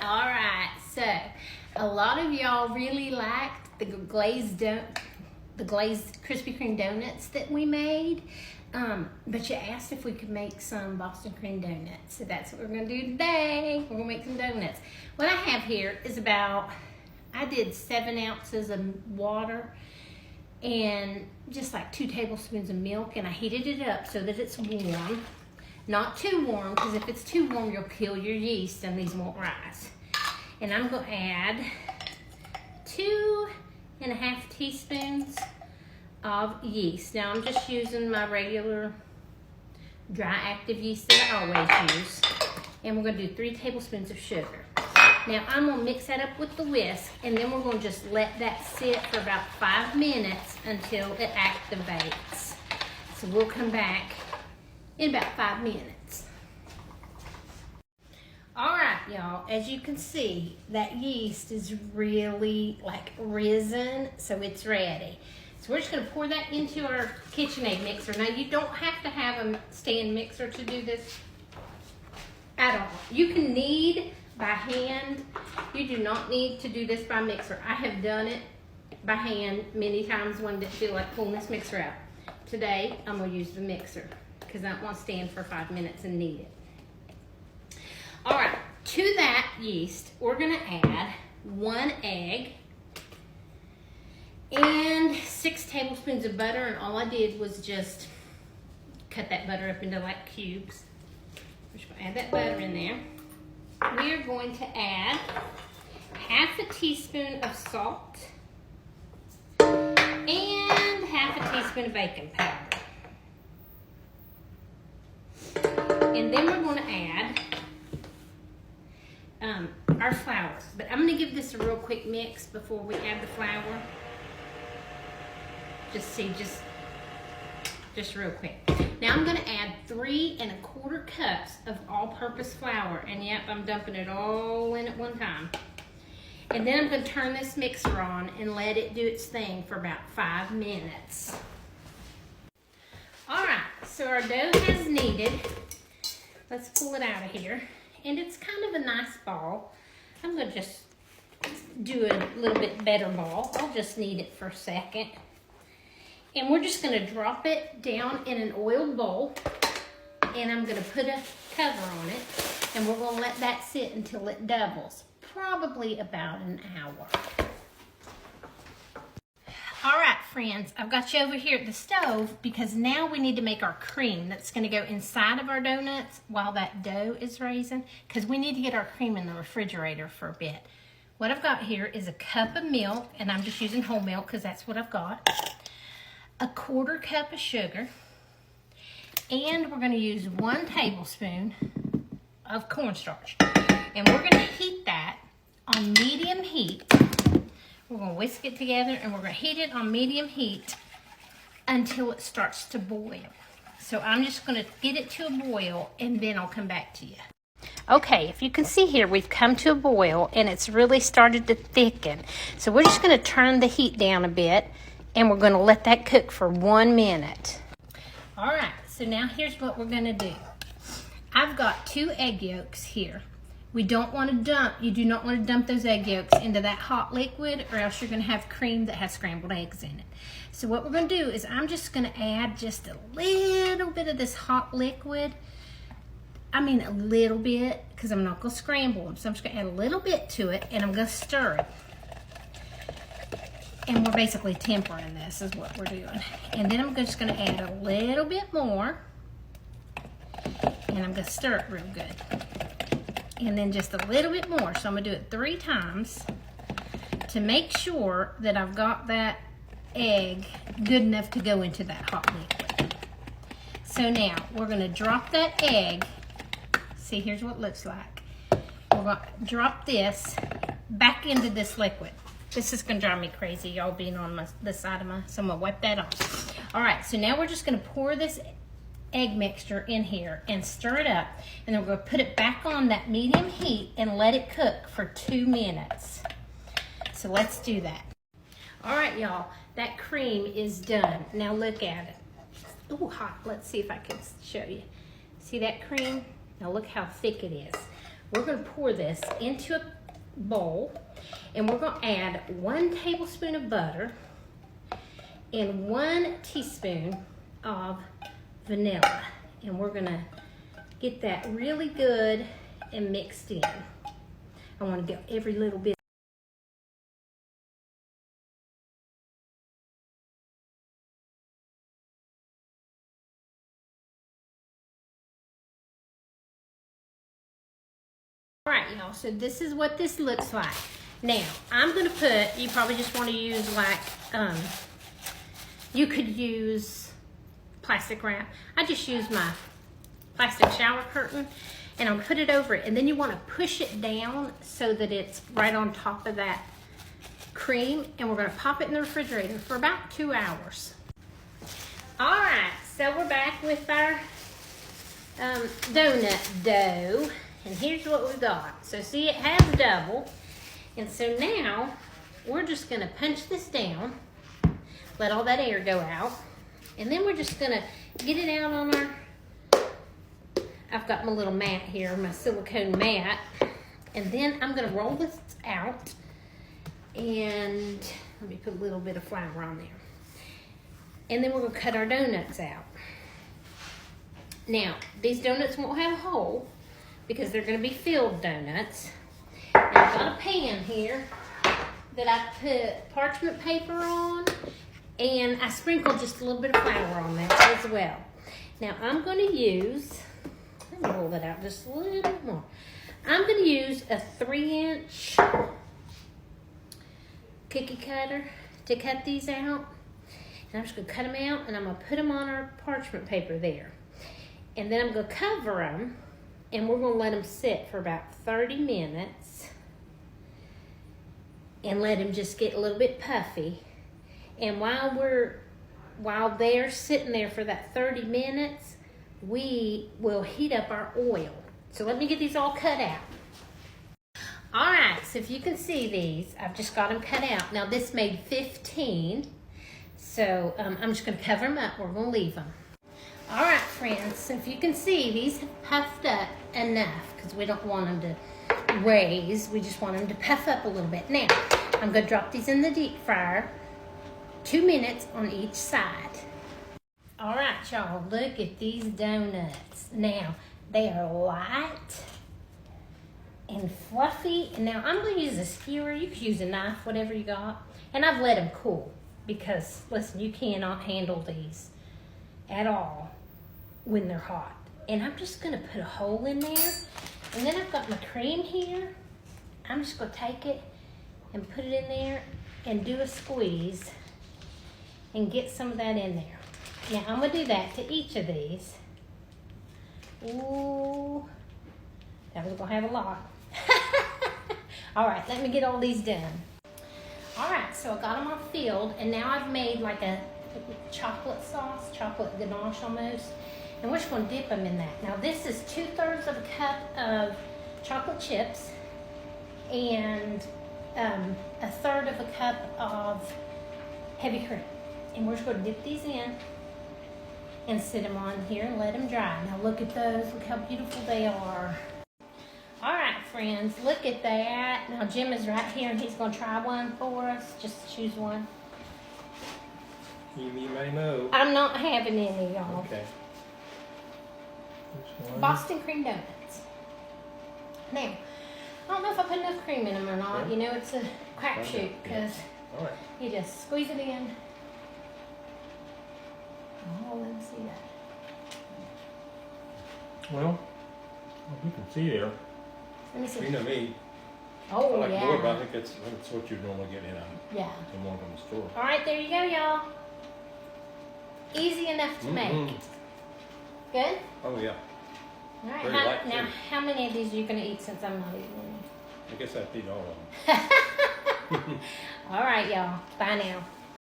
All right, so a lot of y'all really liked the glazed Krispy Kreme donuts that we made, but you asked if we could make some Boston cream donuts. So that's what we're gonna do today. We're gonna make some donuts. What I have here is I did 7 ounces of water and just like 2 tablespoons of milk, and I heated it up so that it's warm. Not too warm, because if it's too warm, you'll kill your yeast and these won't rise. And I'm going to add 2.5 teaspoons of yeast. Now I'm just using my regular dry active yeast that I always use. And we're going to do 3 tablespoons of sugar. Now I'm going to mix that up with the whisk, and then we're going to just let that sit for about 5 minutes until it activates. So we'll come back in about 5 minutes. All right, y'all, as you can see, that yeast is really like risen, so it's ready. So we're just gonna pour that into our KitchenAid mixer. Now you don't have to have a stand mixer to do this at all. You can knead by hand. You do not need to do this by mixer. I have done it by hand many times when I didn't feel like pulling this mixer out. Today, I'm gonna use the mixer, because I don't want to stand for 5 minutes and knead it. All right, to that yeast, we're gonna add 1 egg and 6 tablespoons of butter, and all I did was just cut that butter up into like cubes. We're just gonna add that butter in there. We are going to add 1/2 teaspoon of salt and 1/2 teaspoon of baking powder. And then we're going to add our flour. But I'm going to give this a real quick mix before we add the flour. Just real quick. Now I'm going to add 3 1/4 cups of all-purpose flour. And yep, I'm dumping it all in at one time. And then I'm going to turn this mixer on and let it do its thing for about 5 minutes. All right, so our dough has kneaded. Let's pull it out of here. And it's kind of a nice ball. I'm going to just do a little bit better ball. I'll just knead it for a second. And we're just going to drop it down in an oiled bowl. And I'm going to put a cover on it. And we're going to let that sit until it doubles. Probably about an hour. All right, friends, I've got you over here at the stove because now we need to make our cream that's going to go inside of our donuts while that dough is raising, because we need to get our cream in the refrigerator for a bit. What I've got here is a cup of milk, and I'm just using whole milk because that's what I've got. 1/4 cup of sugar, and we're going to use 1 tablespoon of cornstarch. And we're going to heat that on medium heat. We're going to whisk it together, and we're going to heat it on medium heat until it starts to boil. So I'm just going to get it to a boil, and then I'll come back to you. Okay, if you can see here, we've come to a boil, and it's really started to thicken. So we're just going to turn the heat down a bit, and we're going to let that cook for 1 minute. All right, so now here's what we're going to do. I've got 2 egg yolks here. We don't want to dump, you do not want to dump those egg yolks into that hot liquid, or else you're going to have cream that has scrambled eggs in it. So what we're going to do is I'm just going to add just a little bit of this hot liquid. I mean a little bit, because I'm not going to scramble them. So I'm just going to add a little bit to it, and I'm going to stir it. And we're basically tempering this is what we're doing. And then I'm just going to add a little bit more. And I'm going to stir it real good. And then just a little bit more. So I'm going to do it 3 times to make sure that I've got that egg good enough to go into that hot liquid. So now we're going to drop that egg. See, here's what it looks like. We're going to drop this back into this liquid. This is going to drive me crazy, y'all being on the side of my, so I'm going to wipe that off. All right, so now we're just going to pour this egg mixture in here and stir it up, and then we're going to put it back on that medium heat and let it cook for 2 minutes. So let's do that. All right, y'all, that cream is done. Now look at it. Ooh, hot. Let's see if I can show you. See that cream? Now look how thick it is. we're gonna pour this into a bowl, and we're gonna add 1 tablespoon of butter and 1 teaspoon of vanilla. And we're gonna get that really good and mixed in. I wanna get every little bit. All right, y'all, so this is what this looks like. Now, I'm gonna put, you probably just wanna use like, you could use plastic wrap. I just use my plastic shower curtain, and I'll put it over it, and then you wanna push it down so that it's right on top of that cream, and we're gonna pop it in the refrigerator for about 2 hours. All right, so we're back with our donut dough. And here's what we got. So see, it has double. And so now, we're just gonna punch this down, let all that air go out, and then we're just gonna get it out on our, I've got my little mat here, my silicone mat, and then I'm gonna roll this out, and let me put a little bit of flour on there. And then we're gonna cut our donuts out. Now, these donuts won't have a hole, because they're going to be filled donuts. And I've got a pan here that I put parchment paper on, and I sprinkled just a little bit of flour on that as well. Now I'm going to use, let me roll that out just a little more. I'm going to use a 3-inch cookie cutter to cut these out. And I'm just going to cut them out, and I'm going to put them on our parchment paper there. And then I'm going to cover them, and we're gonna let them sit for about 30 minutes and let them just get a little bit puffy. And while they're sitting there for that 30 minutes, we will heat up our oil. So let me get these all cut out. All right, so if you can see these, I've just got them cut out. Now this made 15, so I'm just gonna cover them up. We're gonna leave them. All right, friends, so if you can see, these have puffed up enough because we don't want them to raise. We just want them to puff up a little bit. Now, I'm going to drop these in the deep fryer, 2 minutes on each side. All right, y'all, look at these donuts. Now, they are light and fluffy. And now, I'm going to use a skewer. You could use a knife, whatever you got. And I've let them cool because, listen, you cannot handle these at all when they're hot. And I'm just gonna put a hole in there, and then I've got my cream here. I'm just gonna take it and put it in there and do a squeeze and get some of that in there. Now I'm gonna do that to each of these. Ooh, that was gonna have a lot. All right, let me get all these done. All right, so I got them all filled, and now I've made like a chocolate sauce, chocolate ganache almost, and we're just going to dip them in that. Now this is 2/3 of a cup of chocolate chips and 1/3 of a cup of heavy cream, and we're just going to dip these in and sit them on here and let them dry. Now look at those, look how beautiful they are. All right, friends, look at that. Now Jim is right here and he's going to try one for us. Just choose one. You may know. I'm not having any, y'all. Okay. Boston cream donuts. Now, I don't know if I put enough cream in them or not. Okay. You know, it's a crapshoot because All right. you just squeeze it in. Oh, let me see that. Well, you can see there. Let me see. You know me. I Oh, like more, but I yeah. think that's what you normally get in Yeah. one from the store. All right, there you go, y'all. Easy enough to make. Good? Oh, yeah. All right. Very light, Now, too. how many of these are you going to eat since I'm not eating any? I guess I'd eat all of them. All right, y'all. Bye now.